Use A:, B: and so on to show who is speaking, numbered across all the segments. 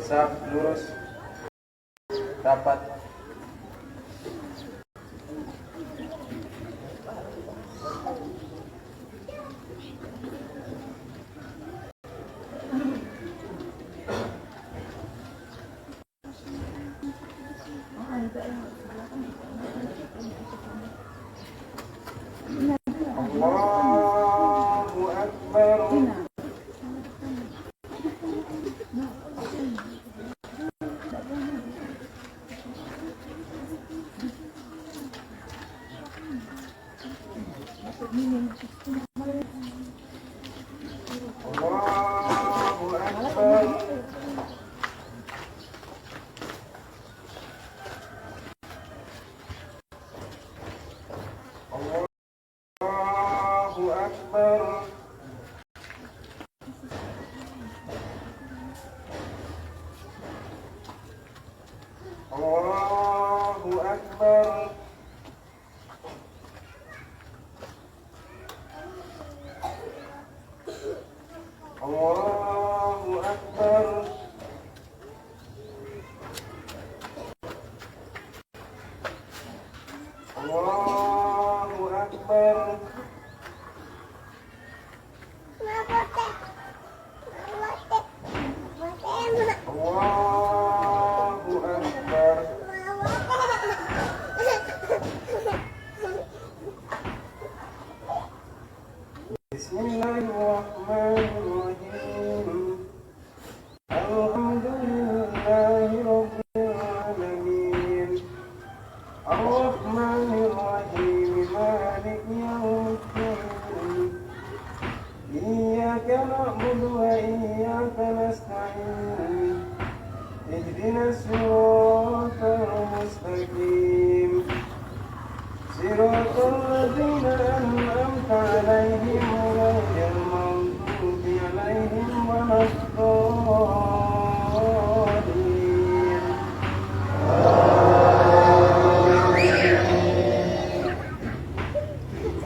A: Saf lurus rapat. Allahu Akbar. Allahu Akbar. Allahu Akbar. Allahu Akbar. Allahu Akbar. Allahu Akbar. Allahu Akbar. Bismillahirrahmanirrahim. Alhamdulillahi rabbil alamin. Ar-Rahmanir-Rahim. Maliki yawmiddin. Iyyaka na'budu wa iyyaka nasta'in. Ihdinas siratal mustaqim. Siratal ladzina an'amta 'alaihim ghairil maghdubi 'alaihim waladdallin.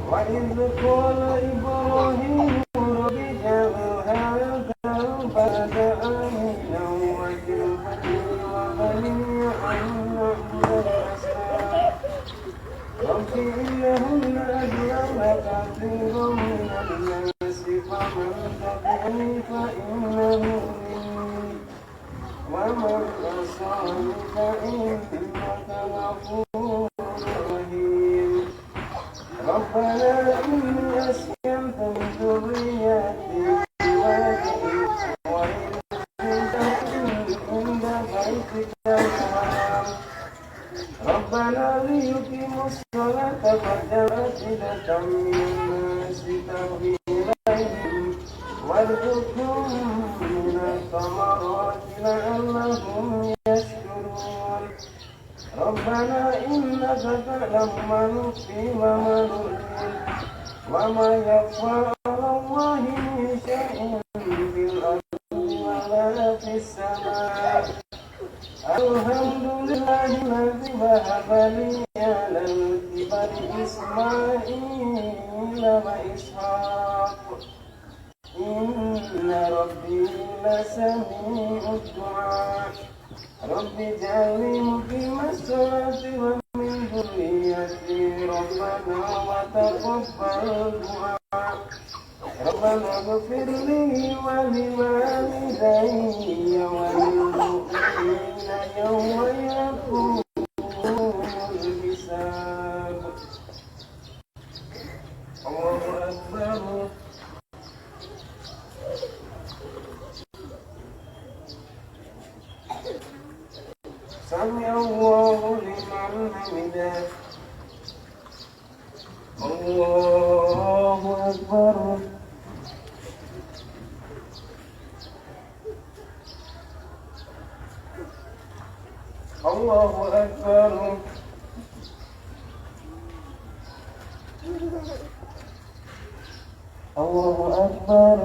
A: Wa idh qala Ibrahim rabbi ij'al hadzal balada aminan waj'alni wa baniya an na'budal asnam. Rabbi innahunna adlalna kathiran minan nasi faman tabi'ani fa innahu minni wa man 'asani fa innaka ghafurur rahim. Rabbana inni askantu min dhurriyyati biwadin ghairi inda baitikal muharram. Rabbana liyuqimus sholata faj'al af'idatan minan nasi tahwi ilaihim warzuqhum minat thamarati la'allahum yashkurun. Rabbana innaka ta'lamu ma nukhfi wa ma nu'lin wa ma yakhfa 'ala Allahi min shay'in fil ardi wa la fis samaa'i. Alhamdulillahilladzi wahaba li 'alal kibari Ismaila wa Ishaq. Inna rabbi lasami'ud du'a. Rabbi ij'alni muqimas sholati wa min dhurriyyati. Rabbana wa taqabbal du'a. Rabbana ighfir li wa li walidayya wa lil mu'minina yawma yaqumul hisab. Allahu Akbar. Sami Allahu liman hamidah. Allahu Akbar. Allahu Akbar. Allahu Akbar.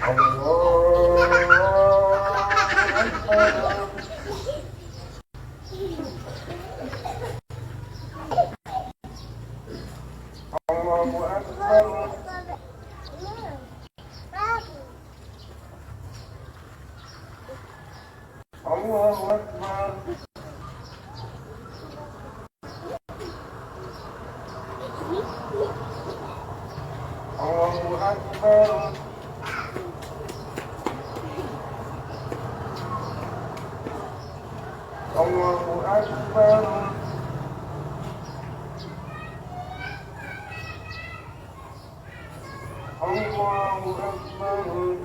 A: Allahu Akbar. أكبر.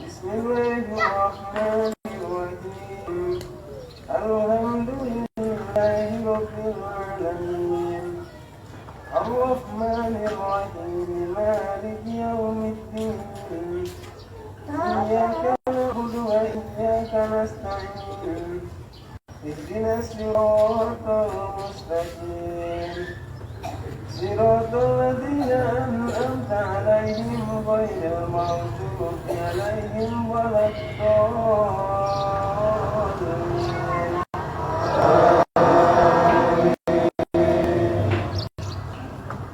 A: بسم الله الرحمن الرحيم. الحمد لله رب العالمين الرحمن الرحيم مالك يوم الدين إياك نعبد وإياك نستعين اهدنا الصراط المستقيم صراط الذين أنعمت عليهم غير المغضوب عليهم ولا الضالين.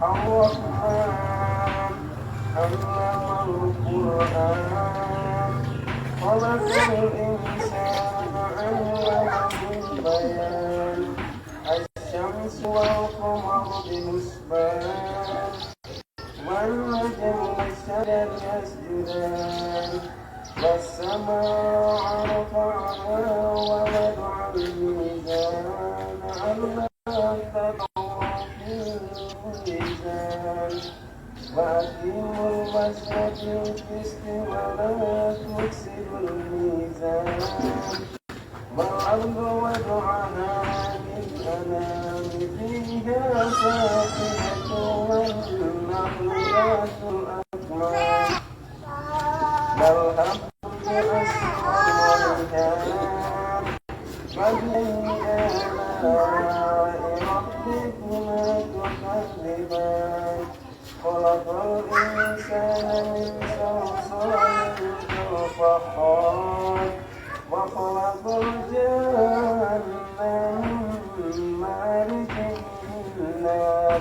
A: الرحمن علم القرآن خلق الإنسان علمه البيان الشمس والقمر بحسبان والنجم والشجر يسجدان والسماء رفعها ووضع الميزان ألا تطغوا في الميزان وأقيموا الوزن بالقسط ولا تخسروا الميزان والأرض وضعها للأنام فيها فاكهة والنخل ذات الأكمام والحب أسفل والريحان فبأي آلاء ربكما تكذبان خلق الإنسان من صلصال كالفخار وخلق الجن من مارج من نار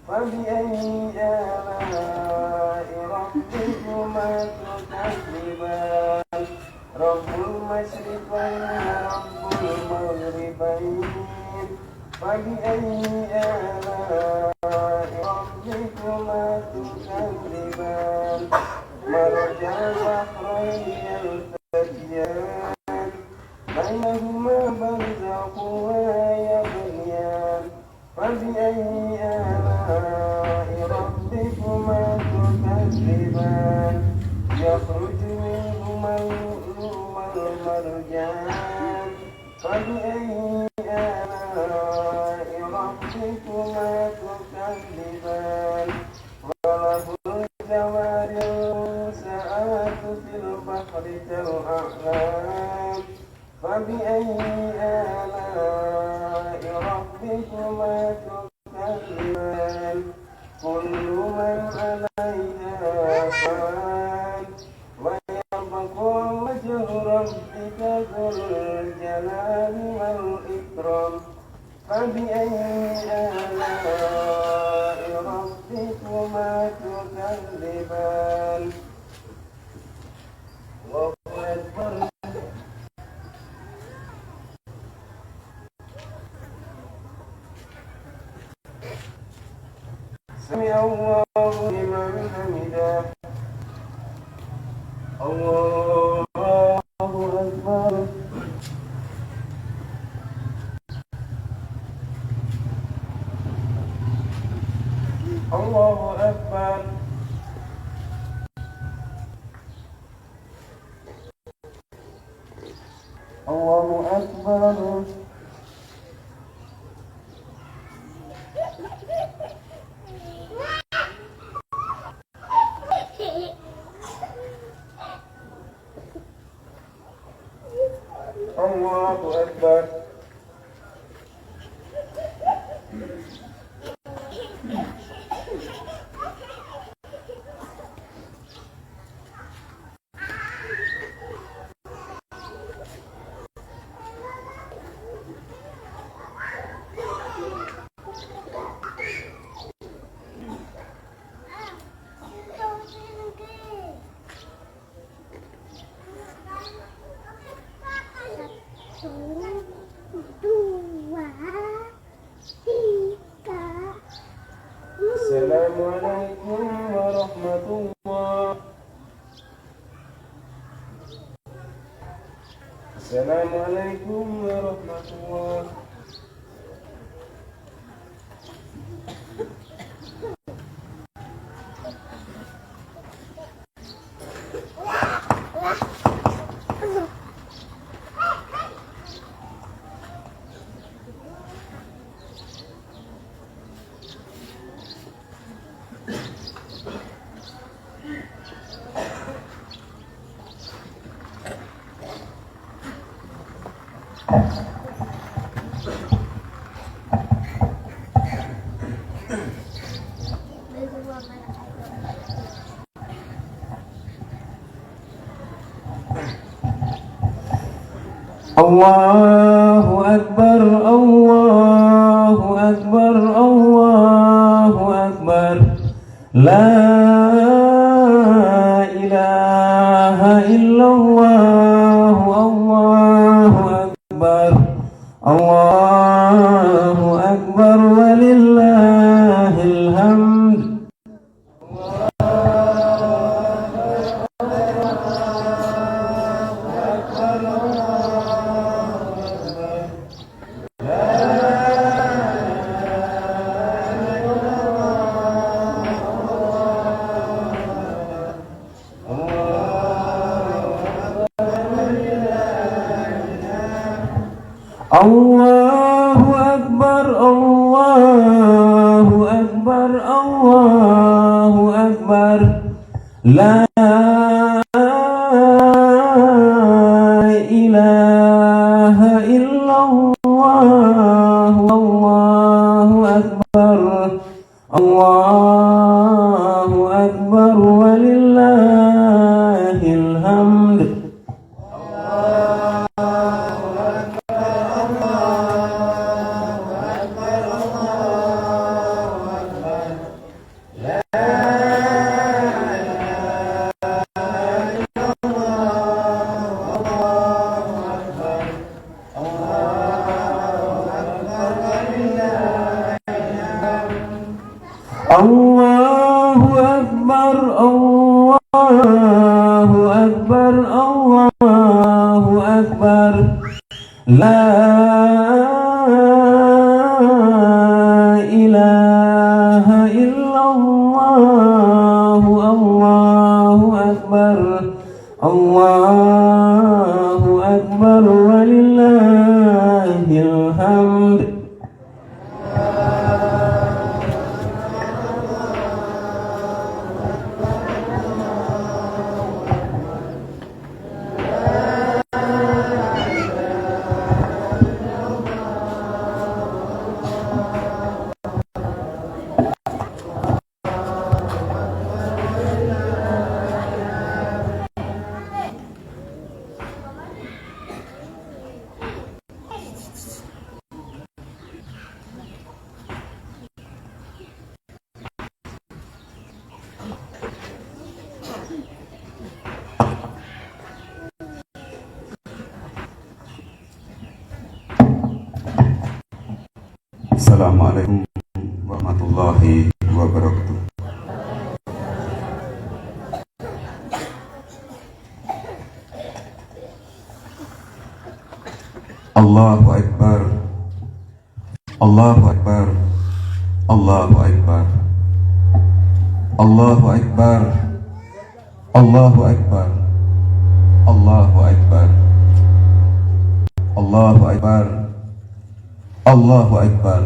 A: فبأي آلاء ربكما تكذبان رب المشرقين رب المغربين فبأي آلاء ربكما تكذبان مرج البحرين يلتقيان بينهما برزخ لا يبغيان فبأي آلاء ربكما تكذبان يخرج منهما اللؤلؤ والمرجان فبأي آلاء ربكما تكذبان وله الجوار المنشآت في البحر كالأعلام فبأي آلاء ربكما تكذبان كل من عليها فان ويبقى وجه ربك ذو الجلال والإكرام فبأي آلاء ربكما تكذبان الله أكبر. سمع الله لمن حمده. الله أكبر. الله أكبر. الله أكبر. الله أكبر. Assalamualaikum warahmatullahi. Assalamualaikum warahmatullahi. Allahu Akbar, Allahu Akbar, Allahu Akbar. La ilaha illallah, Allahu Akbar. Allahu Akbar walillahil hamd. Allahu Akbar, Allahu Akbar, Allahu Akbar. La ilaha illallah, Allahu Akbar. Allahu Akbar walillahil hamd. Allahu Akbar, Allahu Akbar, Allahu Akbar. La ilaha illallah, Allahu Akbar. Allahu Akbar walillahil hamd. Assalamualaikum warahmatullahi wabarakatuh. Allahu Akbar, Allahu Akbar, Allahu Akbar, Allahu Akbar, Allahu Akbar, Allahu Akbar, Allahu Akbar, Allahu Akbar,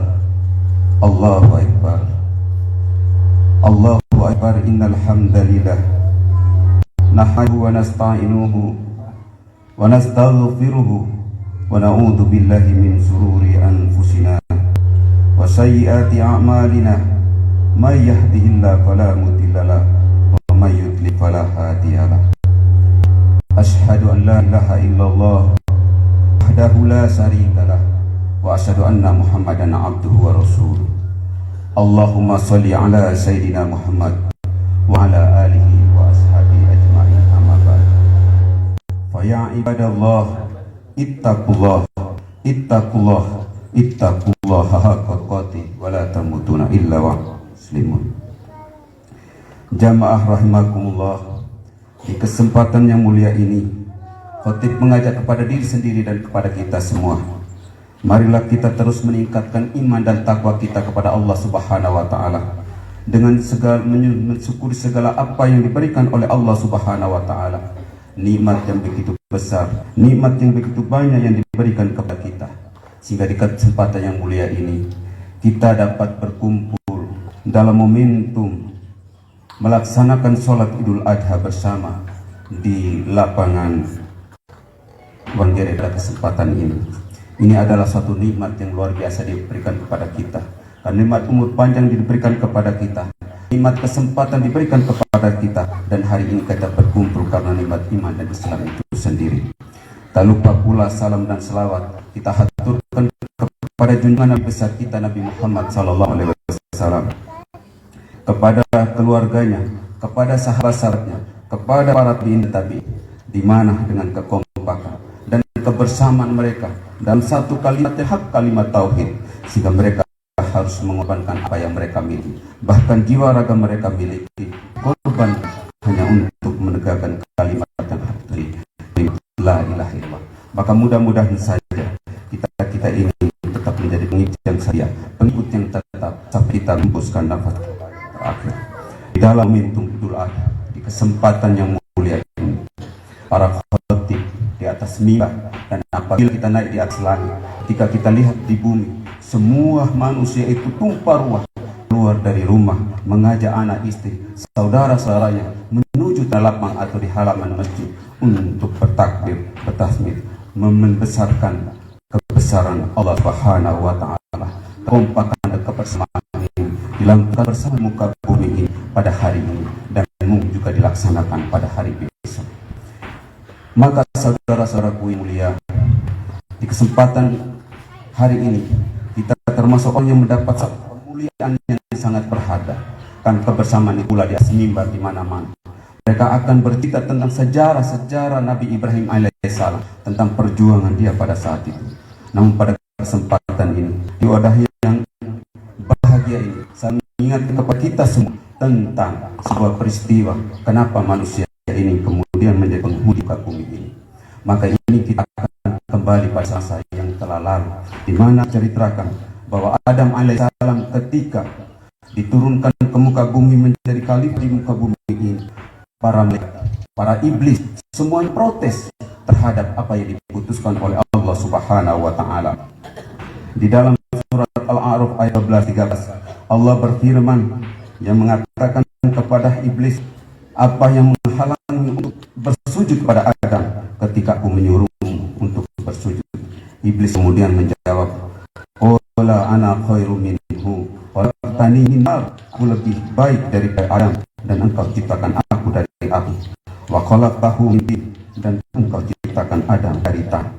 A: Allahu Akbar, Allahu Akbar. Innal hamdalillah nahmaduhu wa nasta'inuhu wa nastaghfiruhu wa na'udzu billahi min shururi anfusina wa sayyiati a'malina. May yahdihillahu fala mudilla lahu wa may yudlil fala hadiya lahu. Asyhadu an la ilaha illallah wahdahu la syarika lahu wa asyhadu anna Muhammadan abduhu wa rasuluh. Allahumma sholli ala sayyidina Muhammad wa ala alihi wa ashabihi ajma'in. Amma ba'd. Fa ya ibadallah ittaqullah ittaqullah ittaqullah haqqa tuqatih wa la tamutunna illa wa muslimun. Jamaah rahimakumullah, di kesempatan yang mulia ini khatib mengajak kepada diri sendiri dan kepada kita semua, marilah kita terus meningkatkan iman dan takwa kita kepada Allah Subhanahu wa taala dengan segala mensyukuri segala apa yang diberikan oleh Allah Subhanahu wa taala. Nikmat yang begitu besar, nikmat yang begitu banyak yang diberikan kepada kita, sehingga di kesempatan yang mulia ini kita dapat berkumpul dalam momentum melaksanakan sholat Idul Adha bersama di lapangan Wanggere pada kesempatan ini. Ini adalah satu nikmat yang luar biasa diberikan kepada kita. Dan nikmat umur panjang diberikan kepada kita. Nikmat kesempatan diberikan kepada kita. Dan hari ini kita berkumpul karena nikmat iman dan Islam itu sendiri. Tak lupa pula salam dan selawat kita haturkan kepada junjungan Nabi besar kita Nabi Muhammad SAW, kepada keluarganya, kepada sahabat-sahabatnya, kepada para tabi'in, di mana dengan kekompakan dan kebersamaan mereka dalam satu kalimat hak, kalimat tauhid, sehingga mereka harus mengorbankan apa yang mereka miliki, bahkan jiwa raga mereka miliki, korban hanya untuk menegakkan kalimat yang hak dari la ilaha illallah. Maka mudah-mudahan saja kita ini tetap menjadi pengikut yang setia, pengikut yang tetap sampai kita hembuskan nafas terakhir. Di dalam momentum Idul Adha, di kesempatan yang mulia ini, para khatib di atas mimbar, dan apabila kita naik di atas langit, ketika kita lihat di bumi, semua manusia itu tumpah ruah keluar dari rumah, mengajak anak istri, saudara-saudaranya menuju lapang atau di halaman masjid untuk bertakbir, bertasmid, membesarkan kebesaran Allah Subhanahu wa Ta'ala. Kompakan dan kebersamaan ini dilakukan bersama muka bumi ini pada hari ini, dan juga dilaksanakan pada hari besok. Maka saudara-saudaraku yang mulia, di kesempatan hari ini kita termasuk orang yang mendapat kemuliaan yang sangat berharga. Kan kebersamaan itulah di atas mimbar di mana-mana. Mereka akan bercerita tentang sejarah Nabi Ibrahim alaihissalam, tentang perjuangan dia pada saat itu. Namun pada kesempatan ini, di wadah yang bahagia ini, saya mengingatkan kepada kita semua tentang sebuah peristiwa kenapa manusia ini kemudian menjadi penghuni muka bumi ini. Maka ini kita akan kembali pada masa yang telah lalu, di mana ceritakan bahwa Adam alaihissalam ketika diturunkan ke muka bumi menjadi khalifah di muka bumi ini, para iblis semuanya protes terhadap apa yang diputuskan oleh Allah Subhanahu wa Ta'ala. Di dalam surat Al-A'raf ayat 12-13, Allah berfirman yang mengatakan kepada iblis, apa yang menghalangi untuk bersujud kepada Adam ketika aku menyuruhmu untuk bersujud? Iblis kemudian menjawab, qala ana khairum minhu khalaqtani min nar, aku lebih baik daripada Adam dan engkau ciptakan aku dari api, wa khalaqtahu min tin, dan engkau ciptakan Adam dari tanah.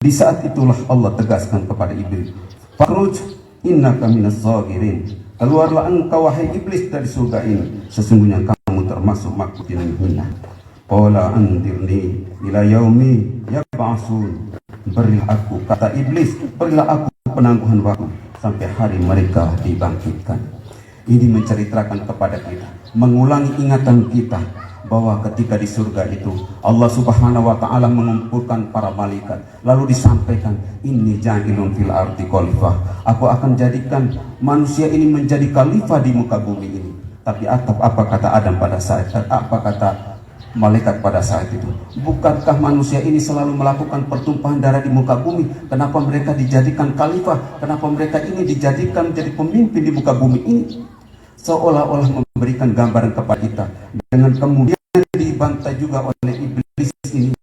A: Di saat itulah Allah tegaskan kepada iblis, fakhruj innaka minas sagirin, keluarlah engkau wahai iblis dari surga ini, sesungguhnya kamu termasuk makhluk yang hina. Qala andirni ila yaumi yab'atsun, berilah aku, kata iblis, berilah aku penangguhan waktu sampai hari mereka dibangkitkan. Ini menceritakan kepada kita, mengulangi ingatan kita bahwa ketika di surga itu Allah Subhanahu wa Ta'ala mengumpulkan para malaikat, lalu disampaikan, inni ja'ilun fil ardi khalifah, aku akan jadikan manusia ini menjadi khalifah di muka bumi ini. Tapi apa kata Adam pada saat itu? Apa kata malaikat pada saat itu? Bukankah manusia ini selalu melakukan pertumpahan darah di muka bumi? Kenapa mereka dijadikan khalifah? Kenapa mereka ini dijadikan menjadi pemimpin di muka bumi ini? Seolah-olah memberikan gambaran kepada kita, dengan kemudian dibantai juga oleh iblis ini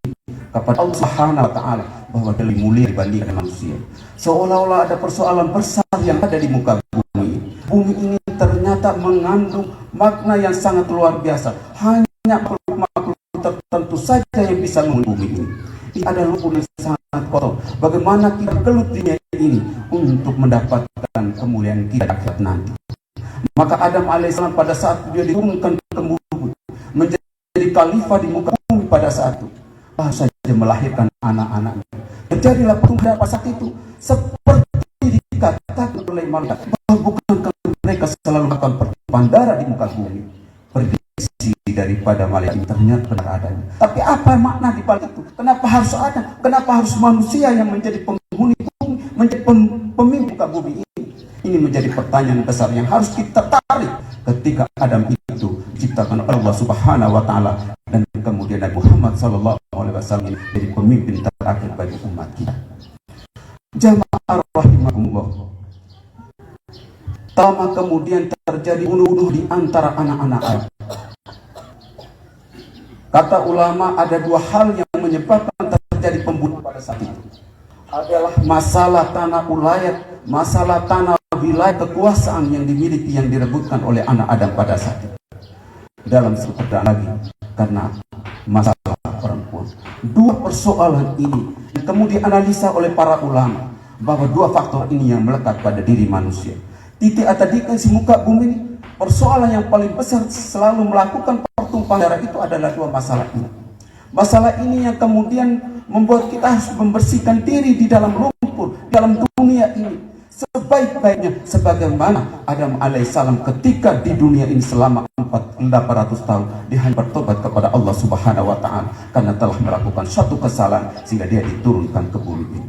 A: kepada Allah Subhanahu wa Ta'ala bahwa dia lebih mulia dibandingkan manusia. Seolah-olah ada persoalan besar yang ada di muka bumi. Bumi ini ternyata mengandung makna yang sangat luar biasa. Hanya makhluk tertentu saja yang bisa menghuni bumi ini. Ini adalah bumi yang sangat kotor. Bagaimana kita gelut dunia ini untuk mendapatkan kemuliaan kita akhirat nanti? Maka Adam alaihissalam pada saat dia diturunkan ke bumi menjadi khalifah di muka bumi pada saat itu, baru saja melahirkan anak-anaknya. Terjadilah pertumbuhan pada saat itu seperti dikatakan oleh malaikat bahwa bukankah mereka selalu melakukan pertumpahan darah di muka bumi? Prediksi daripada malaikat ternyata benar adanya. Tapi apa makna di balik itu? Kenapa harus ada? Kenapa harus manusia yang menjadi penghuni bumi, menjadi pemimpin muka bumi ini? Ini menjadi pertanyaan besar yang harus kita tarik ketika Adam itu diciptakan oleh Allah Subhanahu wa Ta'ala, dan kemudian Nabi Muhammad SAW jadi pemimpin terakhir bagi umat kita. Jamaah rahimahumullah. Lama kemudian terjadi bunuh-bunuh di antara anak-anak Adam. Kata ulama ada dua hal yang menyebabkan terjadi pembunuhan pada saat itu. adalah masalah tanah ulayat, masalah tanah wilayah kekuasaan yang dimiliki, yang direbutkan oleh anak Adam pada saat itu. Dalam sekedar lagi karena masalah perempuan. Dua persoalan ini yang kemudian dianalisa oleh para ulama, bahwa dua faktor ini yang melekat pada diri manusia. Titik atau di muka bumi ini, persoalan yang paling besar selalu melakukan pertumpahan darah itu adalah dua masalah ini. Masalah ini yang kemudian membuat kita harus membersihkan diri di dalam lumpur, dalam dunia ini sebaik-baiknya, sebagaimana Adam alaihissalam ketika di dunia ini selama 800 tahun dia hanya bertobat kepada Allah Subhanahu wa Ta'ala karena telah melakukan suatu kesalahan sehingga dia diturunkan ke bumi ini.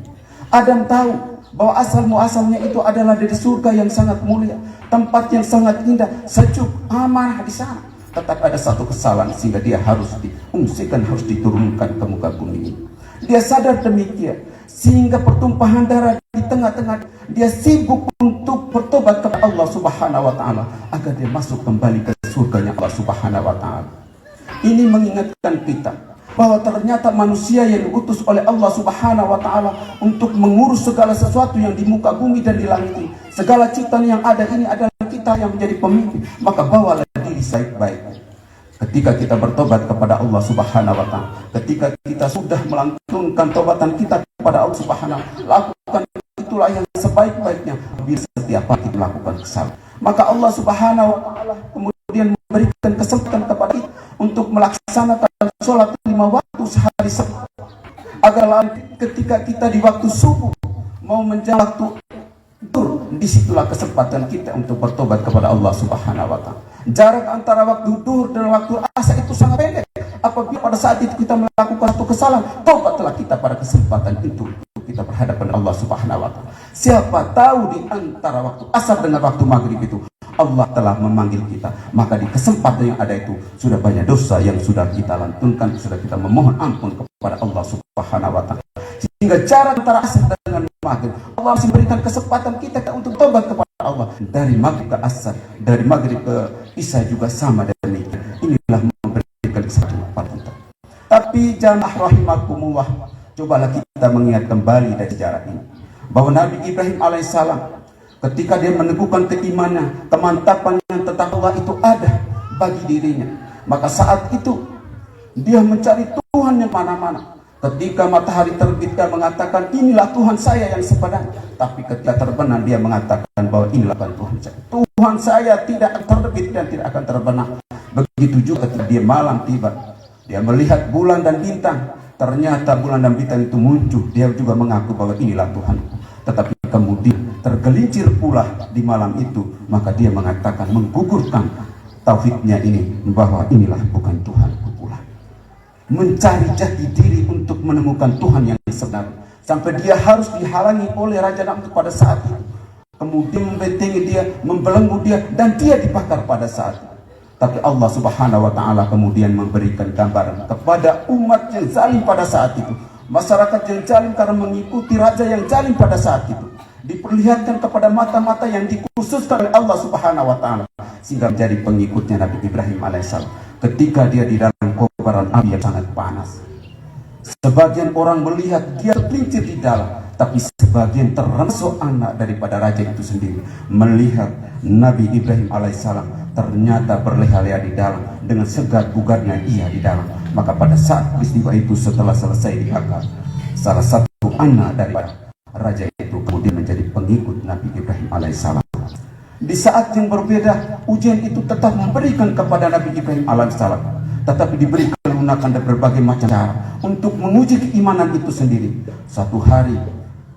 A: Adam tahu bahwa asal muasalnya itu adalah dari surga yang sangat mulia, tempat yang sangat indah, sejuk, amanah di sana. Tetapi ada satu kesalahan sehingga dia harus diungsikan, harus diturunkan ke muka bumi ini. Dia sadar demikian sehingga pertumpahan darah di tengah-tengah dia sibuk untuk bertobat kepada Allah Subhanahu wa Ta'ala agar dia masuk kembali ke surganya Allah Subhanahu wa Ta'ala. Ini mengingatkan kita bahwa ternyata manusia yang diutus oleh Allah Subhanahu wa Ta'ala untuk mengurus segala sesuatu yang di muka bumi dan di langit ini, segala ciptaan yang ada ini adalah kita yang menjadi pemimpin. Maka bawalah diri baik-baik. Ketika kita bertobat kepada Allah Subhanahu wa Ta'ala, ketika kita sudah melantunkan tobatan kita kepada Allah Subhanahu wa Ta'ala, lakukan itulah yang sebaik-baiknya. Bila setiap hari kita melakukan kesalahan, maka Allah Subhanahu wa Ta'ala kemudian memberikan kesempatan kepada kita untuk melaksanakan sholat 5 waktu sehari agar ketika kita di waktu subuh mau menjelang waktu duhur, disitulah kesempatan kita untuk bertobat kepada Allah Subhanahu wa Ta'ala. Jarak antara waktu duhur dan waktu asar itu sangat pendek. Apabila pada saat itu kita melakukan satu kesalahan, tobatlah kita pada kesempatan itu untuk kita berhadapan Allah Subhanahu wa Ta'ala. Siapa tahu di antara waktu asar dengan waktu maghrib itu Allah telah memanggil kita, maka di kesempatan yang ada itu sudah banyak dosa yang sudah kita lantunkan, sudah kita memohon ampun kepada Allah Subhanahu wa Ta'ala. Sehingga jarak antara asar dengan maghrib, Allah masih berikan kesempatan kita untuk tobat kepada Allah. Dari maghrib ke asar, dari maghrib ke isya juga sama demikian. Inilah memberikan kesempatan kepada kita. Tapi jamaah rahimakumullah, cobalah kita mengingat kembali dari sejarah ini, bahwa Nabi Ibrahim alaihissalam ketika dia meneguhkan keimanan, kemantapan yang tentang Allah itu ada bagi dirinya, maka saat itu dia mencari Tuhan yang mana-mana. Ketika matahari terbit dia mengatakan inilah Tuhan saya yang sebenarnya, tapi ketika terbenam dia mengatakan bahwa inilah Tuhan saya. Tuhan saya tidak akan terbit dan tidak akan terbenam. Begitu juga ketika dia malam tiba, dia melihat bulan dan bintang, ternyata bulan dan bintang itu muncul, dia juga mengaku bahwa inilah Tuhan. Tetapi kemudian tergelincir pula di malam itu, maka dia mengatakan, menggugurkan tauhidnya ini, bahwa inilah bukan Tuhanku pula. Mencari jati diri untuk menemukan Tuhan yang sebenarnya, sampai dia harus dihalangi oleh Raja Namrud pada saat itu. Kemudian membentengi dia, membelenggu dia, dan dia dibakar pada saat itu. Tapi Allah Subhanahu wa Ta'ala kemudian memberikan gambaran kepada umat yang zalim pada saat itu, masyarakat yang zalim karena mengikuti raja yang zalim pada saat itu, diperlihatkan kepada mata-mata yang dikhususkan oleh Allah Subhanahu wa Ta'ala, sehingga menjadi pengikutnya Nabi Ibrahim alaihissalam. Ketika dia di dalam kobaran api yang sangat panas, sebagian orang melihat dia tergelincir di dalam, tapi sebagian termasuk anak daripada raja itu sendiri melihat Nabi Ibrahim alaihissalam ternyata berleha-leha di dalam dengan segar bugarnya ia di dalam. Maka pada saat peristiwa itu setelah selesai dibakar, salah satu anak daripada raja itu kemudian menjadi pengikut Nabi Ibrahim alaihissalam. Di saat yang berbeda, ujian itu tetap memberikan kepada Nabi Ibrahim alaihissalam, tetapi diberi kelunakan dan berbagai macam cara untuk menguji keimanan itu sendiri. Satu hari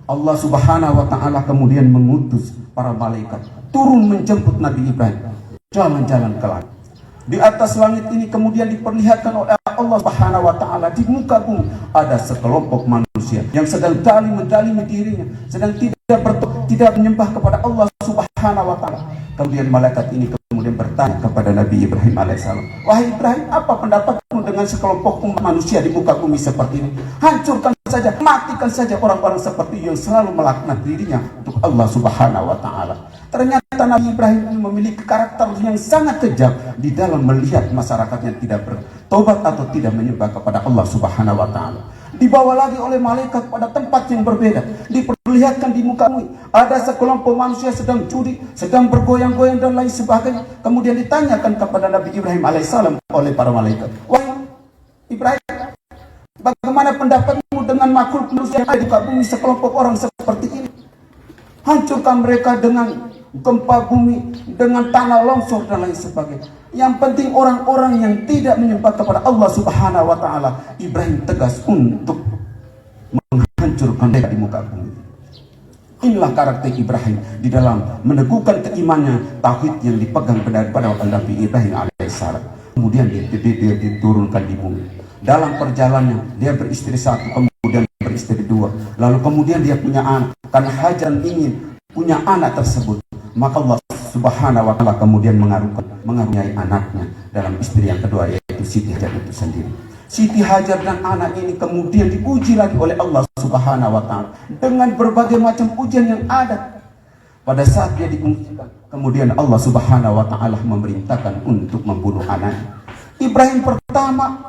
A: Allah Subhanahu wa Ta'ala kemudian mengutus para malaikat turun menjemput Nabi Ibrahim jalan-jalan ke langit. Di atas langit ini kemudian diperlihatkan oleh Allah Subhanahu wa Ta'ala, di muka bumi ada sekelompok manusia yang sedang mendalimi dirinya, sedang tidak menyembah kepada Allah Subhanahu wa Ta'ala. Kemudian malaikat ini kemudian bertanya kepada Nabi Ibrahim alaihissalam, wahai Ibrahim, apa pendapatmu dengan sekelompok umat manusia di muka bumi seperti ini? Hancurkan saja, matikan saja orang-orang seperti yang selalu melaknat dirinya untuk Allah Subhanahu wa Ta'ala. Ternyata Nabi Ibrahim memiliki karakter yang sangat kejam di dalam melihat masyarakat yang tidak bertobat atau tidak menyembah kepada Allah Subhanahu wa Ta'ala. dibawa lagi oleh malaikat pada tempat yang berbeda, diperlihatkan di muka bumi. Ada sekelompok manusia sedang judi, sedang bergoyang-goyang dan lain sebagainya. Kemudian ditanyakan kepada Nabi Ibrahim alaihissalam oleh para malaikat, wahai Ibrahim, bagaimana pendapatmu dengan makhluk manusia yang ada di muka bumi, sekelompok orang seperti ini? Hancurkan mereka dengan gempa bumi, dengan tanah longsor dan lain sebagainya. Yang penting orang-orang yang tidak menyembah kepada Allah Subhanahu wa taala. Ibrahim tegas untuk menghancurkan mereka di muka bumi. Inilah karakter Ibrahim di dalam meneguhkan keimanannya, tauhid yang dipegang benar pada Nabi Ibrahim alaihissalam. Kemudian dia diturunkan di bumi. Dalam perjalanannya dia beristri satu, kemudian beristri dua, lalu kemudian dia punya anak. Karena Hajar ingin punya anak tersebut, maka Allah Subhanahu wa taala kemudian mengaruniai anaknya dalam istri yang kedua, yaitu Siti Hajar itu sendiri. Siti Hajar dan anak ini kemudian diuji lagi oleh Allah Subhanahu wa taala dengan berbagai macam ujian yang ada. Pada saat dia diujikan, kemudian Allah Subhanahu wa taala memerintahkan untuk membunuh anaknya. Ibrahim pertama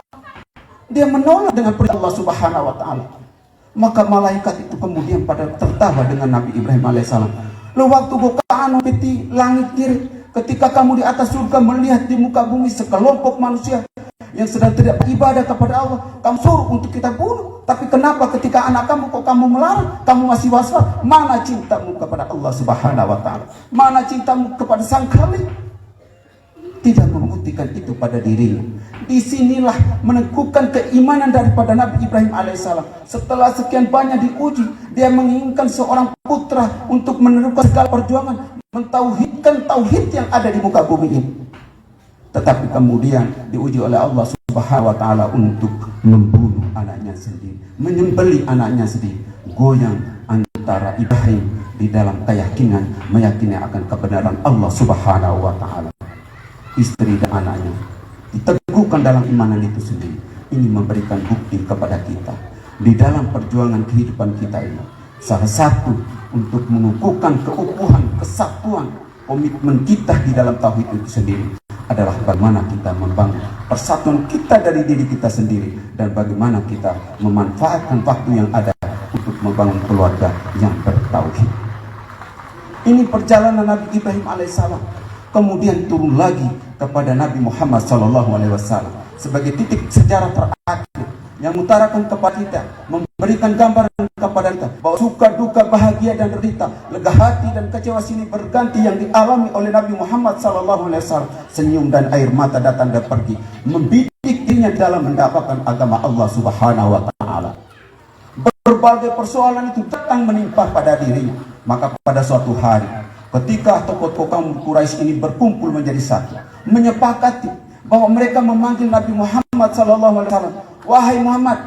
A: dia menolak dengan perintah Allah Subhanahu wa taala. Maka malaikat itu kemudian pada tertawa dengan Nabi Ibrahim alaihissalam. Lalu waktu gokaan peti langit kiri, ketika kamu di atas surga melihat di muka bumi sekelompok manusia yang sedang tidak beribadah kepada Allah, kamu suruh untuk kita bunuh. Tapi kenapa ketika anak kamu kok kamu melarang? Kamu masih was-was. Mana cintamu kepada Allah Subhanahu wa taala? Mana cintamu kepada Sang Khalik? Tidak membuktikan itu pada dirinya. Disinilah meneguhkan keimanan daripada Nabi Ibrahim alaihissalam. Setelah sekian banyak diuji, dia menginginkan seorang putra untuk meneruskan segala perjuangan, mentauhidkan tauhid yang ada di muka bumi ini. Tetapi kemudian diuji oleh Allah Subhanahu wa taala untuk membunuh anaknya sendiri, menyembelih anaknya sendiri. Goyang antara Ibrahim di dalam keyakinan, meyakini akan kebenaran Allah Subhanahu wa taala. Istri dan anaknya diteguhkan dalam imanan itu sendiri. Ini memberikan bukti kepada kita di dalam perjuangan kehidupan kita ini. Salah satu untuk mengukuhkan keutuhan, kesatuan, komitmen kita di dalam tauhid itu sendiri adalah bagaimana kita membangun persatuan kita dari diri kita sendiri, dan bagaimana kita memanfaatkan waktu yang ada untuk membangun keluarga yang bertauhid. Ini perjalanan Nabi Ibrahim alaihissalam. Kemudian turun lagi kepada Nabi Muhammad SAW sebagai titik sejarah terakhir yang mengutarakan kepada kita, memberikan gambaran kepada kita bahwa suka, duka, bahagia dan derita, lega hati dan kecewa silih berganti yang dialami oleh Nabi Muhammad SAW. Senyum dan air mata datang dan pergi, membidik dirinya dalam mendapatkan agama Allah Subhanahu wa taala. Berbagai persoalan itu datang menimpa pada dirinya. Maka pada suatu hari, ketika tokoh-tokoh kaum Quraisy ini berkumpul menjadi satu, menyepakati bahwa mereka memanggil Nabi Muhammad SAW, wahai Muhammad,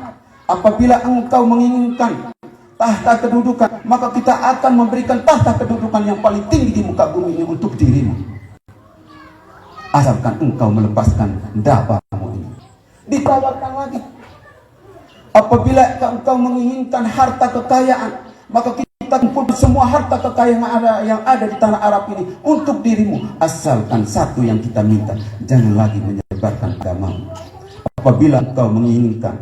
A: apabila engkau menginginkan tahta kedudukan, maka kita akan memberikan tahta kedudukan yang paling tinggi di muka bumi ini untuk dirimu, asalkan engkau melepaskan dakwamu ini. Ditawarkan lagi, apabila engkau menginginkan harta kekayaan, maka kita kumpul semua harta kekayaan yang ada di tanah Arab ini untuk dirimu, asalkan satu yang kita minta, jangan lagi menyebarkan agamamu. Apabila engkau menginginkan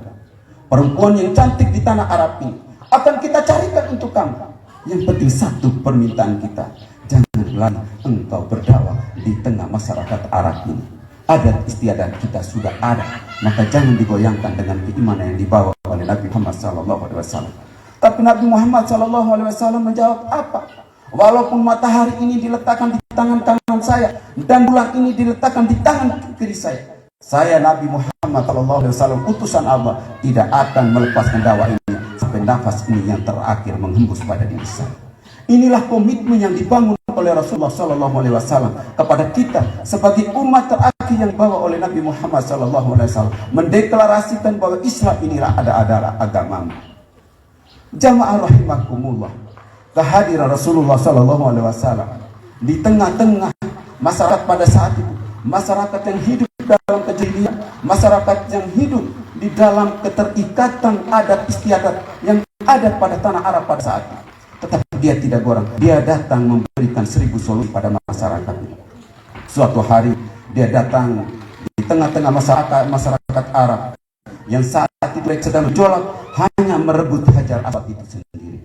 A: perempuan yang cantik di tanah Arab ini, akan kita carikan untuk kamu. Yang penting satu permintaan kita, jangan lagi engkau berdakwah di tengah masyarakat Arab ini. Adat istiadat kita sudah ada, maka jangan digoyangkan dengan keimanan yang dibawa oleh Nabi Muhammad SAW. Tapi Nabi Muhammad SAW menjawab apa? Walaupun matahari ini diletakkan di tangan kanan saya dan bulan ini diletakkan di tangan kiri saya Nabi Muhammad SAW, utusan Allah, tidak akan melepaskan dakwah ini sampai nafas ini yang terakhir menghembus pada diri saya. Inilah komitmen yang dibangun oleh Rasulullah SAW kepada kita sebagai umat terakhir yang dibawa oleh Nabi Muhammad SAW, mendeklarasikan bahwa Islam inilah adalah agamamu. Jamaah rahimakumullah, kehadiran Rasulullah SAW di tengah-tengah masyarakat pada saat itu, masyarakat yang hidup dalam kejahilian, masyarakat yang hidup di dalam keterikatan adat istiadat yang ada pada tanah Arab pada saat itu. Tetapi dia tidak goreng, dia datang memberikan 1000 solusi pada masyarakat. Suatu hari dia datang di tengah-tengah masyarakat Arab yang saat itu sedang berjualan hanya merebut Hajar Aswad itu sendiri.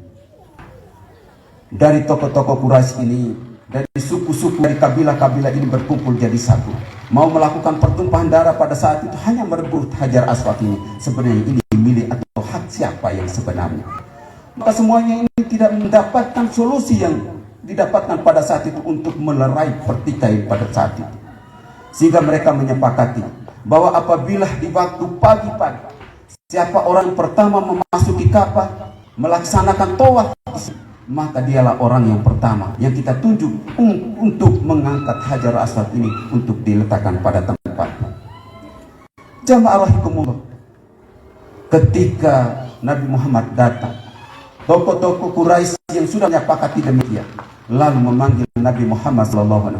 A: Dari tokoh-tokoh Quraisy ini, dari suku-suku, dari kabilah-kabilah ini berkumpul jadi satu, mau melakukan pertumpahan darah pada saat itu hanya merebut Hajar Aswad ini. Sebenarnya ini milik atau hak siapa yang sebenarnya? Maka semuanya ini tidak mendapatkan solusi yang didapatkan pada saat itu untuk melerai pertikaian pada saat itu. Sehingga mereka menyepakati bahwa apabila di waktu pagi-pagi siapa orang pertama memasuki Ka'bah melaksanakan tawaf, maka dialah orang yang pertama yang kita tunjuk untuk mengangkat Hajar Aswad ini untuk diletakkan pada tempatnya. Jamaah rahimakumullah, ketika Nabi Muhammad datang, tokoh-tokoh Quraisy yang sudah menyepakati demikian lalu memanggil Nabi Muhammad SAW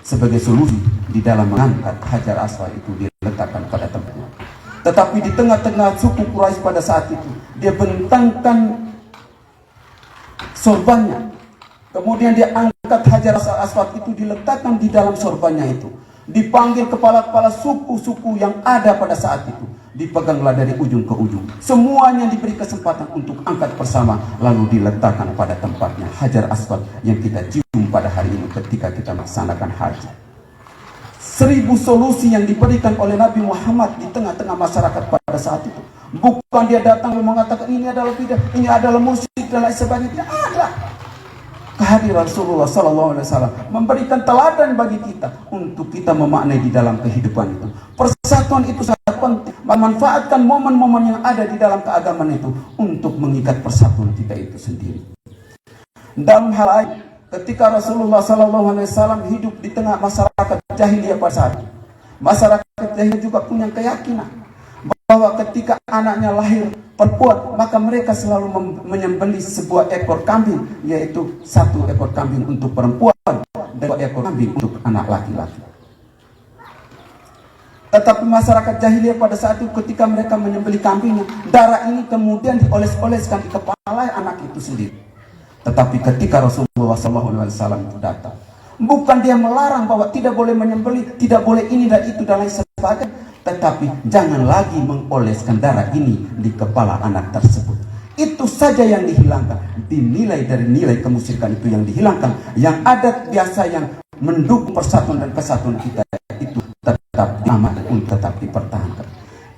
A: sebagai solusi di dalam mengangkat Hajar Aswad itu diletakkan pada tempatnya. Tetapi di tengah-tengah suku Quraisy pada saat itu, dia bentangkan sorbannya. Kemudian dia angkat Hajar Aswad itu diletakkan di dalam sorbannya itu. Dipanggil kepala-kepala suku-suku yang ada pada saat itu. Dipeganglah dari ujung ke ujung. Semuanya diberi kesempatan untuk angkat bersama, lalu diletakkan pada tempatnya Hajar Aswad yang kita cium pada hari ini ketika kita melaksanakan haji. 1000 solusi yang diberikan oleh Nabi Muhammad di tengah-tengah masyarakat pada saat itu. Bukan dia datang dan mengatakan ini adalah bidah, ini adalah musyrik dan lain sebagainya. Tidak ada. Kehadiran Rasulullah SAW memberikan teladan bagi kita untuk kita memaknai di dalam kehidupan itu. Persatuan itu sangat penting. Memanfaatkan momen-momen yang ada di dalam keagamaan itu untuk mengikat persatuan kita itu sendiri. Dalam hal lain, ketika Rasulullah SAW hidup di tengah masyarakat jahiliyah pada saat itu, masyarakat jahiliyah juga punya keyakinan bahwa ketika anaknya lahir perempuan, maka mereka selalu menyembelih sebuah ekor kambing, yaitu 1 ekor kambing untuk perempuan dan 2 ekor kambing untuk anak laki-laki. Tetapi masyarakat jahiliyah pada saat itu ketika mereka menyembelih kambingnya, darah ini kemudian dioles-oleskan di kepala anak itu sendiri. Tetapi ketika Rasulullah SAW itu datang, bukan dia melarang bahwa tidak boleh menyembelih, tidak boleh ini dan itu dan lain sebagainya, tetapi jangan lagi mengoleskan darah ini di kepala anak tersebut. Itu saja yang dihilangkan. Dinilai dari nilai kemusyrikan itu yang dihilangkan. Yang adat biasa yang mendukung persatuan dan kesatuan kita itu tetap aman untuk tetap dipertahankan.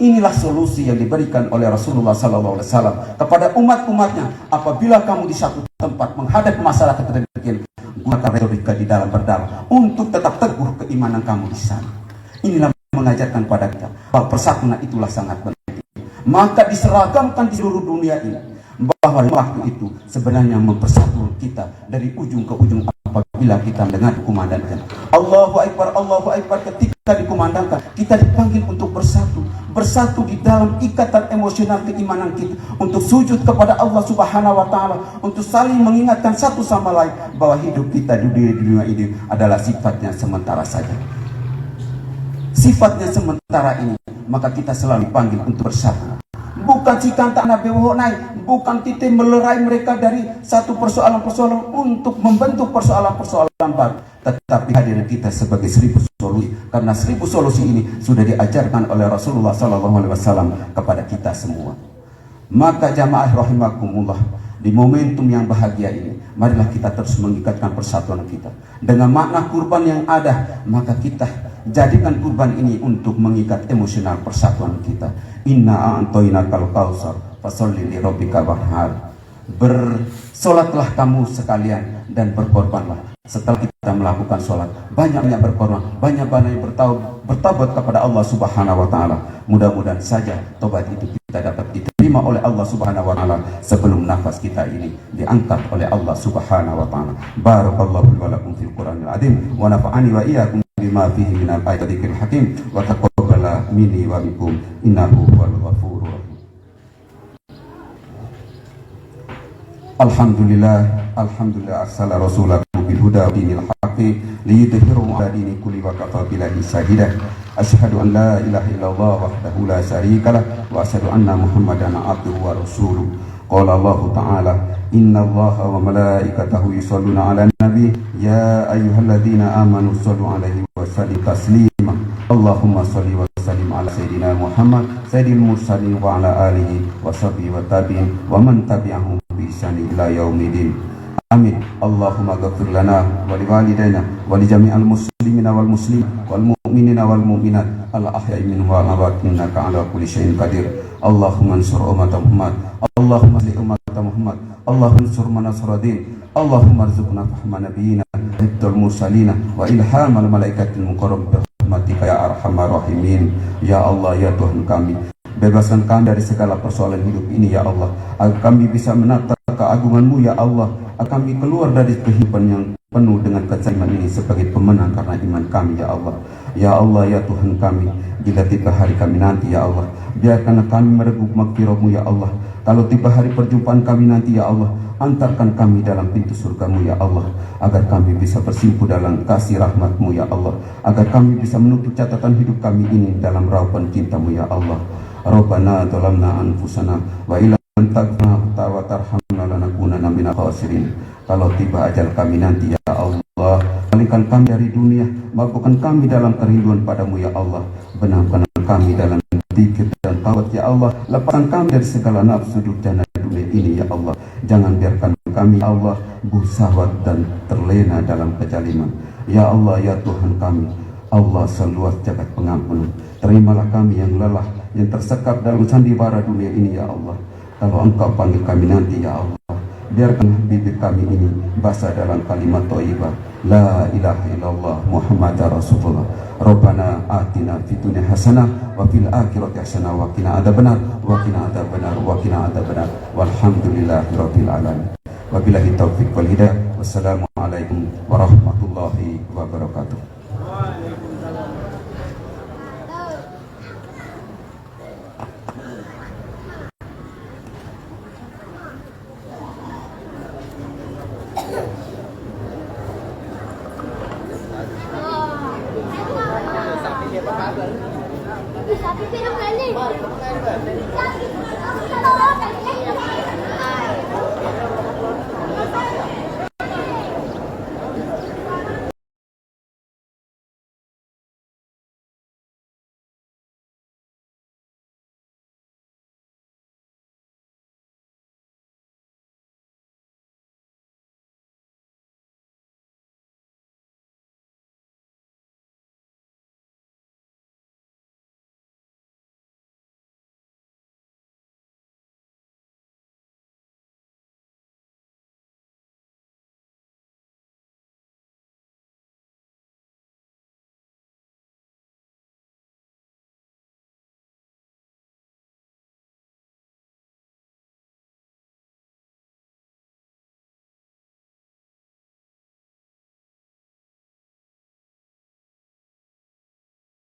A: Inilah solusi yang diberikan oleh Rasulullah SAW kepada umat-umatnya. Apabila kamu di satu tempat menghadap masyarakat demikian, gunakan retorika di dalam berdakwah untuk tetap teguh keimanan kamu di sana. Inilah mengajarkan pada kita bahwa persatuan itulah sangat penting. Maka diseragamkan di seluruh dunia ini bahwa waktu itu sebenarnya mempersatukan kita dari ujung ke ujung. Apabila kita mendengar dikumandangkan Allahu Akbar, ketika dikumandangkan kita dipanggil untuk bersatu di dalam ikatan emosional keimanan kita, untuk sujud kepada Allah Subhanahu wa Ta'ala, untuk saling mengingatkan satu sama lain bahwa hidup kita di dunia ini adalah sifatnya sementara saja. Sifatnya sementara ini, maka kita selalu dipanggil untuk bersatu. Bukan cikanta nabi naik, bukan titik melerai mereka dari satu persoalan-persoalan untuk membentuk persoalan-persoalan baru, tetapi hadir kita sebagai 1000 solusi, karena 1000 solusi ini sudah diajarkan oleh Rasulullah SAW kepada kita semua. Maka jamaah rahimakumullah, di momentum yang bahagia ini, marilah kita terus mengikatkan persatuan kita dengan makna kurban yang ada. Maka kita jadikan kurban ini untuk mengikat emosional persatuan kita. Inna a'toinakal kautsar fasholli li rabbika wanhar. Bersolatlah kamu sekalian dan berkorbanlah. Setelah kita melakukan sholat, banyak-banyak berkorban, banyak-banyak bertaubat kepada Allah Subhanahu wa Ta'ala. Mudah-mudahan saja tobat itu kita dapat diterima oleh Allah Subhanahu wa Ta'ala sebelum nafas kita ini diangkat oleh Allah Subhanahu wa Ta'ala. Barakallahu wa lakum fil Qur'anil azim wa nafa'ani wa iyyakum bima fihi minal ayatil hakim wa taqabbala minni wa minkum innahu huwal ghafurur rahim. Alhamdulillah arsala rasulahu bil huda wa dinil haqqi liyudhhirahu 'ala dini kulli wa kafa billahi shahidan. Asyhadu an la ilaha illallah wahdahu la syarika lah wa asyhadu anna Muhammadan 'abduhu wa rasuluh. Qala Allah ta'ala innallaha wa malaikatahu yusholluna 'alan nabi ya ayyuhalladzina amanu shollu 'alaihi wa sallimu taslima. Allahumma sholli wa sallim sallim ala sayyidina Muhammad sayyidil mursalin wa ala alihi wa sahbihi wa tabi'in wa man tabi'ahum bi ihsan ila yaumidin. Amin. Allahumma ghfir lana wa liwalidayna wa li jami'al muslimina wal muslimat wal mu'minina wal mu'minat al ahya'i minhum wal amwat innaka ala kulli syai'in qadir. Allahumma ansur umat Muhammad, Allahumma asli umat Muhammad, Allahumma ansur man nasradin, Allahumma arzuqna fahma nabiyina hibdul mursalina wa ilhamal malaikatil muqarrab bi rahmatika ya arhamar rahimin. Ya Allah, ya Tuhan kami, bebaskan kami dari segala persoalan hidup ini ya Allah, agar kami bisa menata keagungan-Mu ya Allah, agar kami keluar dari kehidupan yang penuh dengan kezaliman ini sebagai pemenang karena iman kami ya Allah. Ya Allah, ya Tuhan kami, bila tiba hari kami nanti ya Allah, biarkanlah kami mereguk magfirah-Mu ya Allah. Kalau tiba hari perjumpaan kami nanti ya Allah, antarkan kami dalam pintu surga-Mu ya Allah, agar kami bisa bersimpuh dalam kasih rahmat-Mu ya Allah, agar kami bisa menutup catatan hidup kami ini dalam raupan cinta-Mu ya Allah. Rabbana dhalamna anfusana wa illam taghfir wa tarhamna lanakunanna minal khasirin. Kalau tiba ajal kami nanti ya Allah, palingkan kami dari dunia, mabukkan kami dalam kerinduan padamu ya Allah, benamkan kami dalam zikir dan taubat ya Allah, lepaskan kami dari segala nafsu durjana dunia ini ya Allah. Jangan biarkan kami ya Allah bersahwat dan terlena dalam kezaliman ya Allah, ya Tuhan kami, Allah seluas jagat pengampun. Terimalah kami yang lelah, yang tersekap dalam sandiwara dunia ini ya Allah. Kalau Engkau panggil kami nanti ya Allah, biarkan bibir kami ini basah dalam kalimat thayyibah la ilaha illallah Muhammadar Rasulullah. Rabbana atina fid dunya hasanah wa fil akhirati hasanah wa qina adzabannar wa qina adzabannar wa qina adzabannar walhamdulillahirabbil alamin. Wabillahi taufiq wal hidayah. Wassalamu alaikum warahmatullahi wabarakatuh.
B: Sapi pirang kali.